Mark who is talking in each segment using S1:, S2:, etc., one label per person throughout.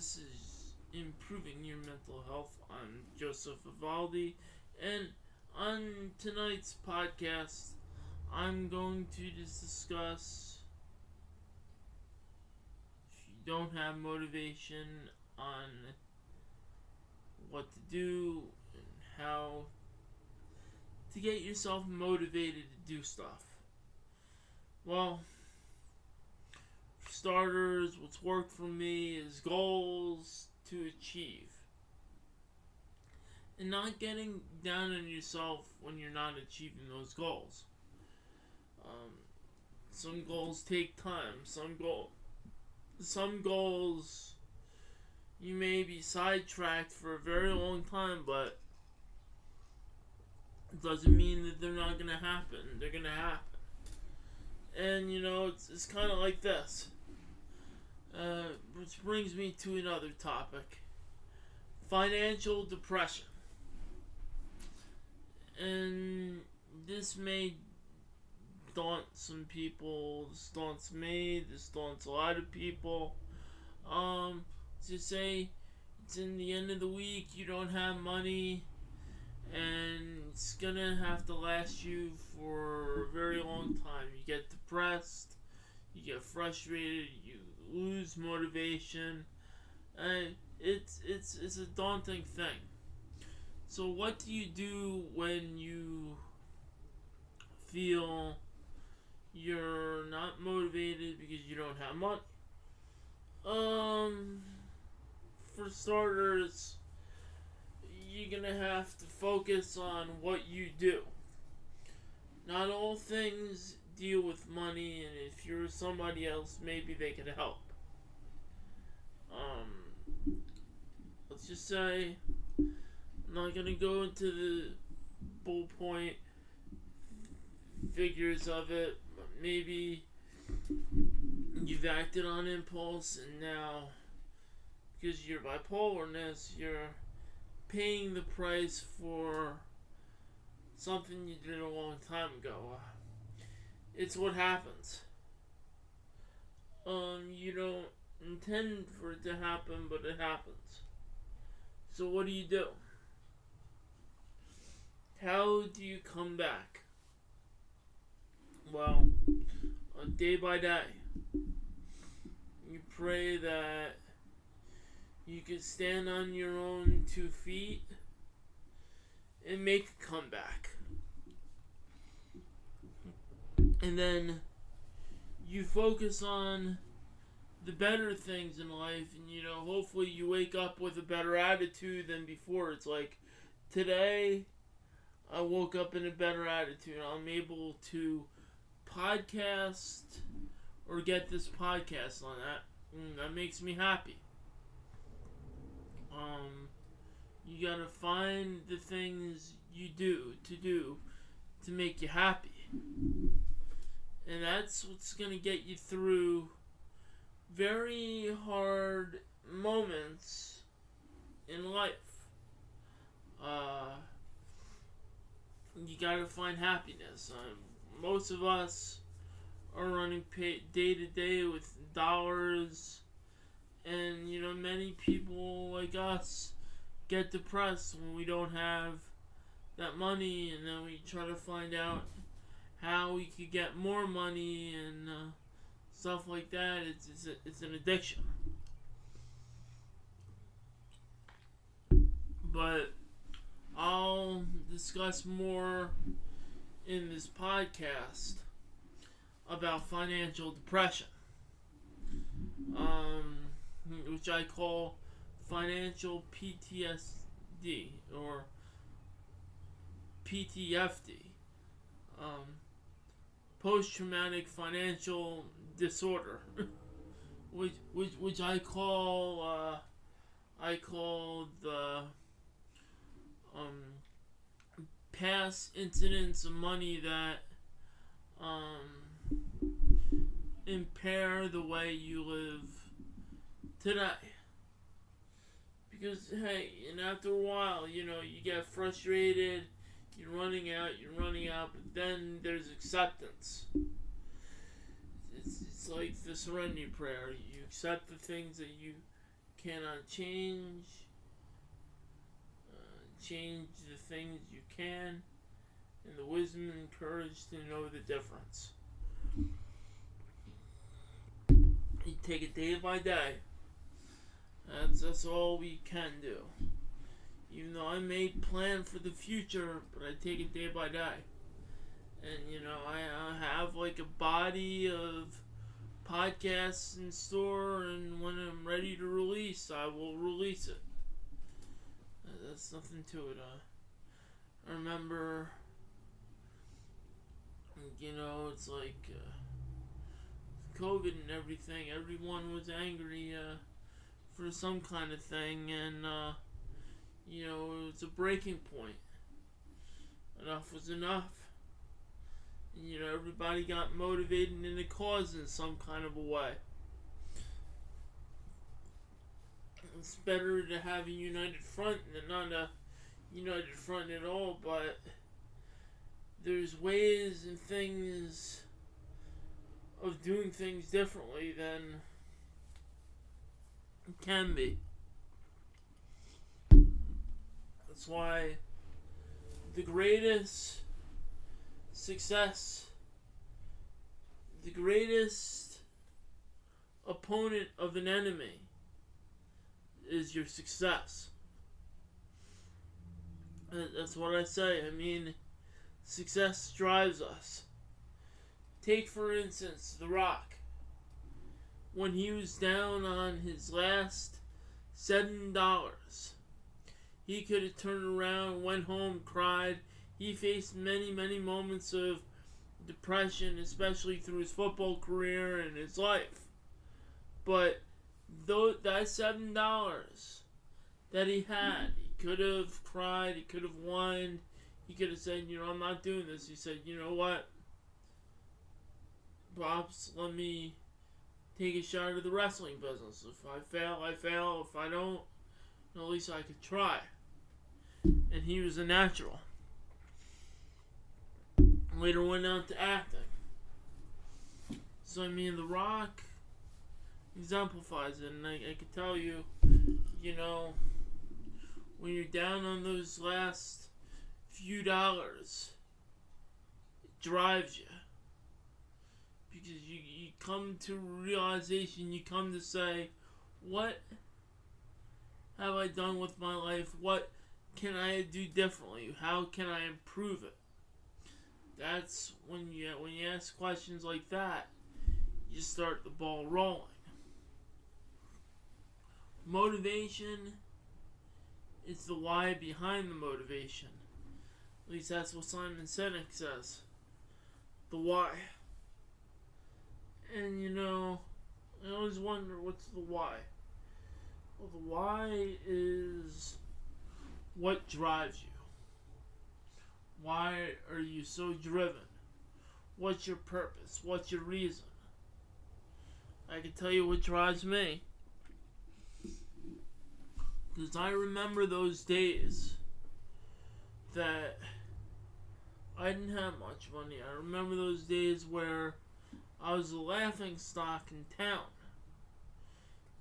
S1: This is Improving Your Mental Health. I'm Joseph Vivaldi, and on tonight's podcast, I'm going to just discuss if you don't have motivation on what to do and how to get yourself motivated to do stuff. Well, for starters, what's worked for me is goals to achieve. And not getting down on yourself when you're not achieving those goals. Some goals take time. Some goals you may be sidetracked for a very long time, but it doesn't mean that they're not gonna happen. They're gonna happen. And it's kind of like this. Which brings me to another topic: financial depression. And this may daunt some people. This daunts me. This daunts a lot of people. To say it's in the end of the week, you don't have money, and it's gonna have to last you for a very long time. You get depressed, you get frustrated, you lose motivation, and it's a daunting thing. So what do you do when you feel you're not motivated because you don't have money? For starters, you're gonna have to focus on what you do. Not all things deal with money, and if you're somebody else, maybe they can help. Let's just say, I'm not gonna go into the bullpoint figures of it, but maybe you've acted on impulse, and now, because of your bipolarness, you're paying the price for something you did a long time ago. It's what happens. You don't intend for it to happen, but it happens. So what do you do? How do you come back? Well, day by day, you pray that you can stand on your own 2 feet and make a comeback. And then you focus on the better things in life, and hopefully you wake up with a better attitude than before. It's like, today I woke up in a better attitude. I'm able to podcast or get this podcast on that. That makes me happy. You gotta find the things you do to make you happy. And that's what's gonna get you through very hard moments in life. You gotta find happiness. Most of us are running day to day with dollars, and many people like us get depressed when we don't have that money, and then we try to find out how we could get more money and stuff like that. It's an addiction. But I'll discuss more in this podcast about financial depression, which I call financial PTSD or PTFD, post-traumatic financial disorder, which I call the past incidents of money that impair the way you live today. Because, hey, and after a while, you get frustrated, you're running out, but then there's acceptance. It's like the serenity prayer. You accept the things that you cannot change. Change the things you can, and the wisdom and courage to know the difference. You take it day by day. That's all we can do. Even though I may plan for the future, but I take it day by day. And I have like a body of podcasts in store, and when I'm ready to release, I will release it. That's nothing to it. I remember, it's like COVID and everything. Everyone was angry for some kind of thing, and it was a breaking point. Enough was enough. And, everybody got motivated in the cause in some kind of a way. It's better to have a united front than not a united front at all, but there's ways and things of doing things differently than it can be. That's why the greatest success, the greatest opponent of an enemy is your success. That's what I say. I mean, success drives us. Take, for instance, The Rock. When he was down on his last $7, he could have turned around, went home, cried. He faced many, many moments of depression, especially through his football career and his life. But that $7 that he had, he could have cried, he could have whined, he could have said, I'm not doing this. He said, you know what, Pops, let me take a shot at the wrestling business. If I fail, I fail. If I don't, at least I could try. And he was a natural. Later went on to acting. So, The Rock exemplifies it, and I can tell you, when you're down on those last few dollars, it drives you. Because you come to realization, you come to say, what have I done with my life? What can I do differently? How can I improve it? That's when you ask questions like that, you start the ball rolling. Motivation is the why behind the motivation. At least that's what Simon Sinek says. The why. And I always wonder, what's the why? Well, the why is what drives you. Why are you so driven? What's your purpose? What's your reason? I can tell you what drives me. Because I remember those days that I didn't have much money. I remember those days where I was the laughing stock in town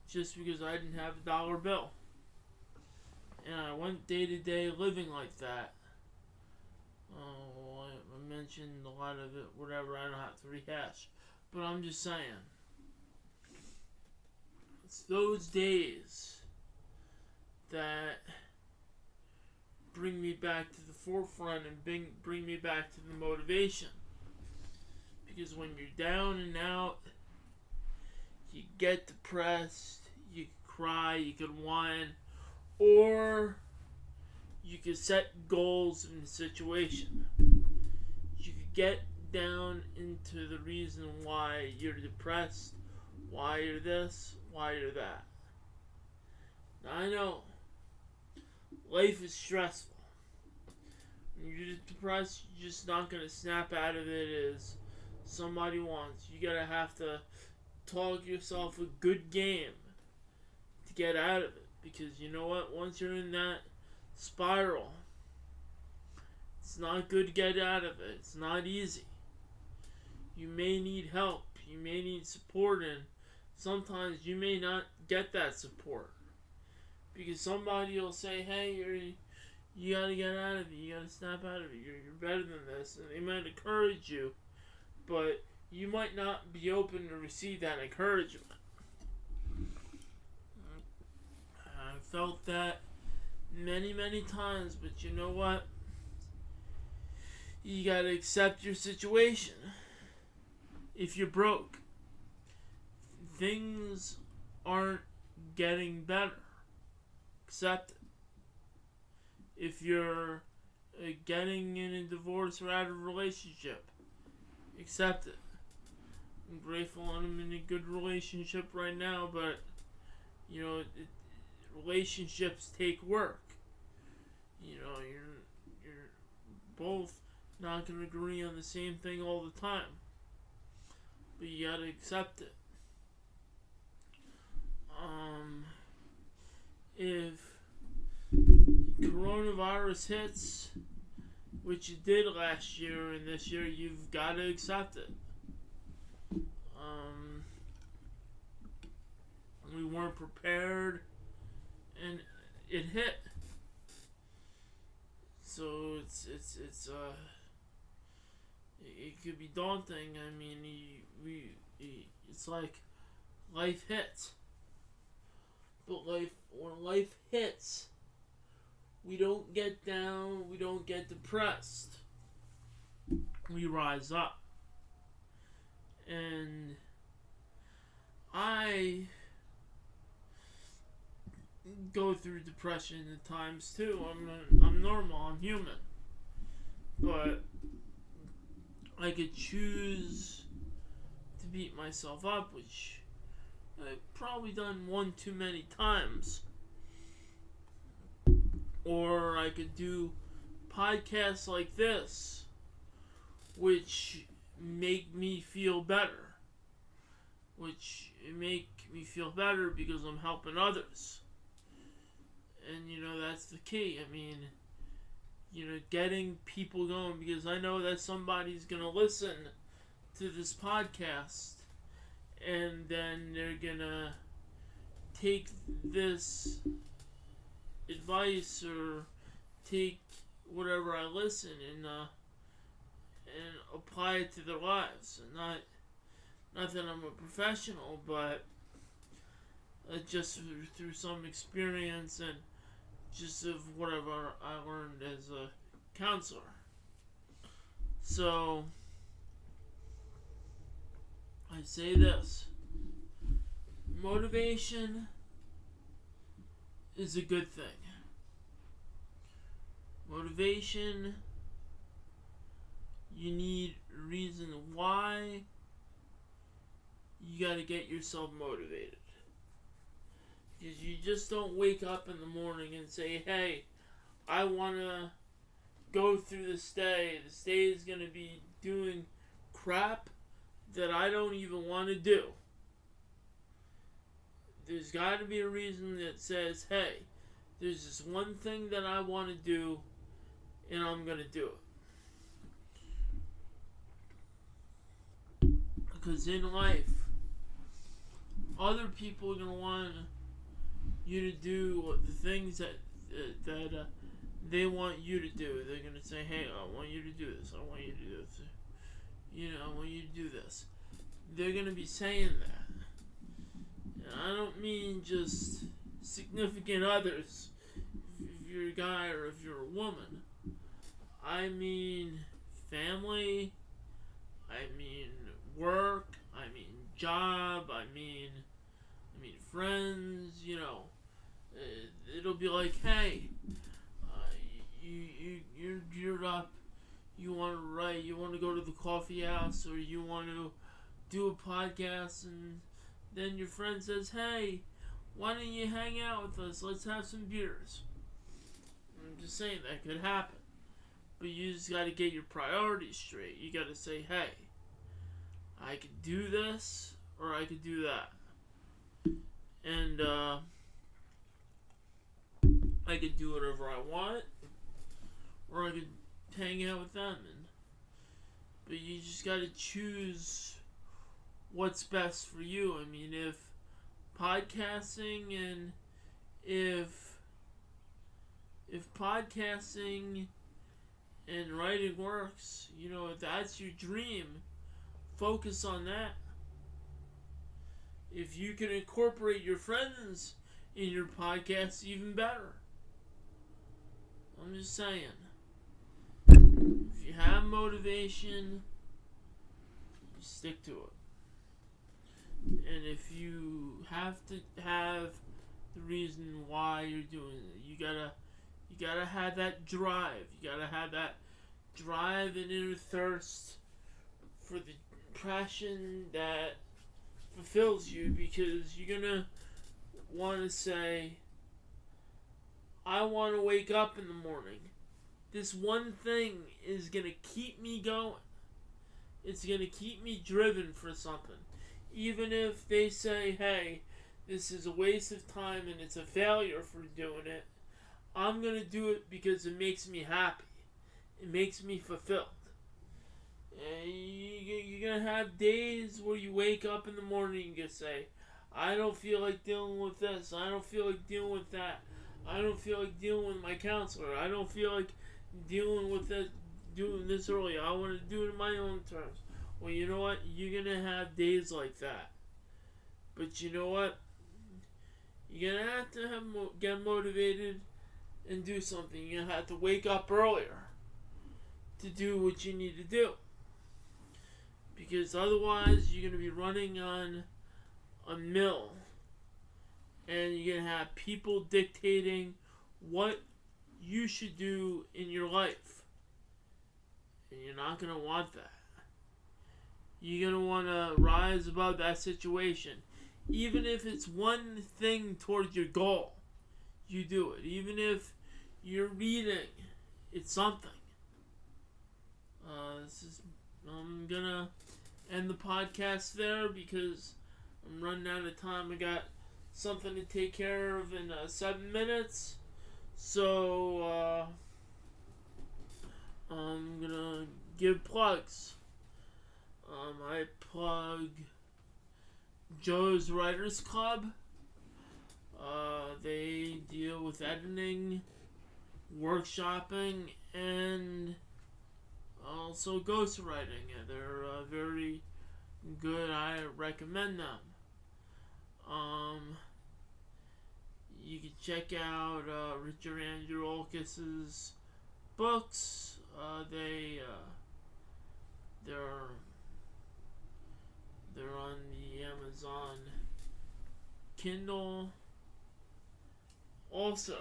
S1: just because I didn't have a dollar bill. And I went day to day living like that. I mentioned a lot of it, whatever, I don't have to rehash. But I'm just saying, it's those days that bring me back to the forefront and bring me back to the motivation. Because when you're down and out, you get depressed, you cry, you can whine, or you can set goals in the situation. You can get down into the reason why you're depressed, why you're this, why you're that. Now, I know life is stressful. When you're depressed, you're just not going to snap out of it as somebody wants. You gotta have to talk yourself a good game to get out of it. Because you know what? Once you're in that spiral, it's not good to get out of it. It's not easy. You may need help. You may need support, and sometimes you may not get that support. Because somebody will say, hey, you gotta get out of it, you gotta snap out of it, you're better than this, and they might encourage you, but you might not be open to receive that encouragement. I felt that many, many times, but you know what? You gotta accept your situation. If you're broke, things aren't getting better. Accept it. If you're getting in a divorce or out of a relationship, accept it. I'm grateful I'm in a good relationship right now, but you know, relationships take work. You know, you're both not gonna agree on the same thing all the time, but you gotta accept it. If coronavirus hits, which it did last year and this year, you've got to accept it. We weren't prepared, and it hit. So it could be daunting. I mean, it's like life hits, but when life hits, we don't get down, we don't get depressed. We rise up. And I go through depression at times too. I'm normal, I'm human. But I could choose to beat myself up, which I've probably done one too many times. Or I could do podcasts like this, which make me feel better. Which make me feel better because I'm helping others. And, you know, that's the key. I mean, you know, getting people going, because I know that somebody's going to listen to this podcast and then they're going to take this advice or take whatever I listen and apply it to their lives. And not that I'm a professional, but just through some experience and just of whatever I learned as a counselor. So I say this: motivation is a good thing. Motivation, you need a reason why you gotta get yourself motivated. Because you just don't wake up in the morning and say, hey, I wanna go through this day. This day is gonna be doing crap that I don't even want to do. There's got to be a reason that says, hey, there's this one thing that I want to do, and I'm going to do it. Because in life, other people are going to want you to do the things that they want you to do. They're going to say, hey, I want you to do this. I want you to do this. You know, I want you to do this. They're going to be saying that. And I don't mean just significant others, if you're a guy or if you're a woman. I mean family, I mean work, I mean job, I mean friends, you know. It'll be like, hey, you're geared up, you want to write, you want to go to the coffee house, or you want to do a podcast, and then your friend says, hey, why don't you hang out with us? Let's have some beers. I'm just saying that could happen. But you just got to get your priorities straight. You got to say, hey, I could do this, or I could do that. And I could do whatever I want, or I could hang out with them. But you just got to choose what's best for you. I mean, if podcasting and if podcasting and writing works, if that's your dream, focus on that. If you can incorporate your friends in your podcast, even better. I'm just saying. If you have motivation, you stick to it. And if you have to have the reason why you're doing it, you gotta have that drive. You gotta have that drive and inner thirst for the passion that fulfills you, because you're gonna want to say, I want to wake up in the morning. This one thing is gonna keep me going. It's gonna keep me driven for something. Even if they say, hey, this is a waste of time and it's a failure for doing it, I'm gonna do it because it makes me happy. It makes me fulfilled. You're gonna have days where you wake up in the morning and you say, I don't feel like dealing with this. I don't feel like dealing with that. I don't feel like dealing with my counselor. I don't feel like dealing with this, doing this early. I want to do it in my own terms. Well, you know what? You're gonna have days like that. But you know what? You're gonna have to get motivated and do something. You're gonna have to wake up earlier to do what you need to do. Because otherwise, you're gonna be running on a mill, and you're gonna have people dictating what you should do in your life, and you're not gonna want that. You're gonna want to rise above that situation, even if it's one thing towards your goal. You do it, even if you're reading. It's something. I'm gonna end the podcast there because I'm running out of time. I got something to take care of in 7 minutes. So, I'm gonna give plugs. I plug Joe's Writers Club. They deal with editing, workshopping, and also ghostwriting. They're very good. I recommend them. You can check out Richard Andreolkis's books. They're on the Amazon Kindle. Also,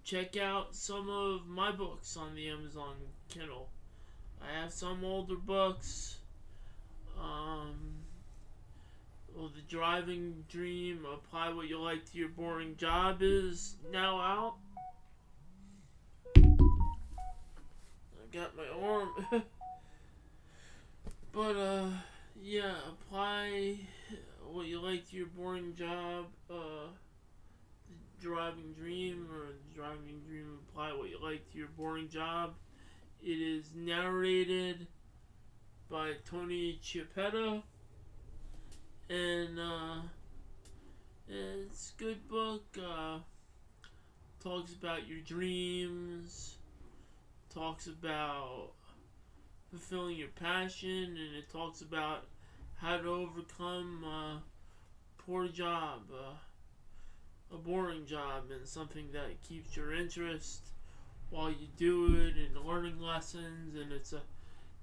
S1: check out some of my books on the Amazon Kindle. I have some older books. The Driving Dream, Apply What You Like to Your Boring Job is now out. I got my arm. But, yeah, Apply What You Like to Your Boring Job, The Driving Dream, or The Driving Dream, Apply What You Like to Your Boring Job. It is narrated by Tony Chiappetta, and it's a good book. Talks about your dreams, talks about fulfilling your passion, and it talks about how to overcome a poor job, a boring job, and something that keeps your interest while you do it, and learning lessons. And it's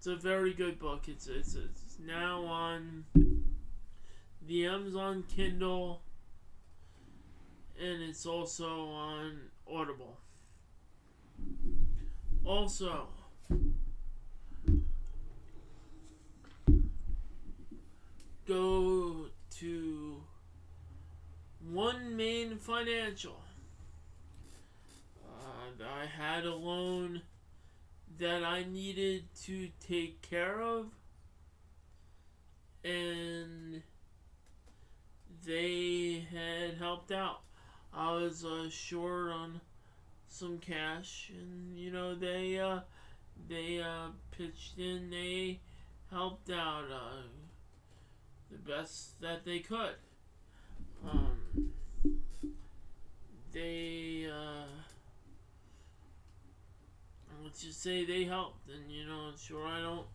S1: a very good book. It's now on the Amazon Kindle, and it's also on Audible. Also, go to One Main Financial. I had a loan that I needed to take care of, and they had helped out. I was short on some cash, and they pitched in. They helped out the best that they could. they let's just say they helped. And sure, I don't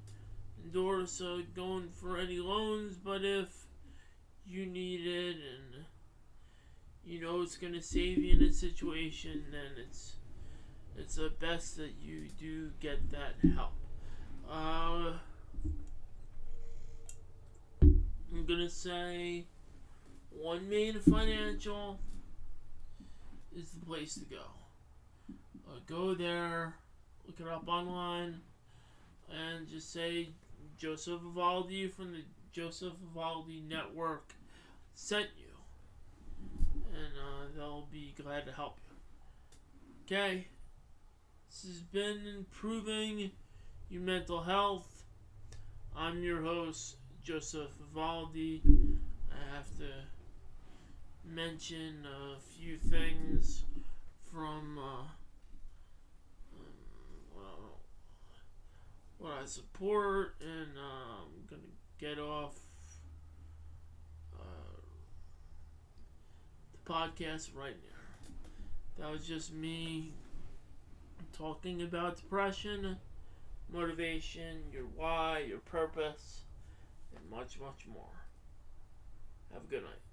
S1: endorse going for any loans, but if you need it and it's gonna save you in a situation, then it's the best that you do get that help. I'm gonna say OneMain Financial is the place to go. Go there, look it up online, and just say Joseph Vivaldi from the Joseph Vivaldi Network sent you, and they'll be glad to help you. Okay, this has been Improving Your Mental Health. I'm your host, Joseph Vivaldi. I have to mention a few things from what I support, and I'm gonna get off the podcast right now. That was just me talking about depression, motivation, your why, your purpose, and much, much more. Have a good night.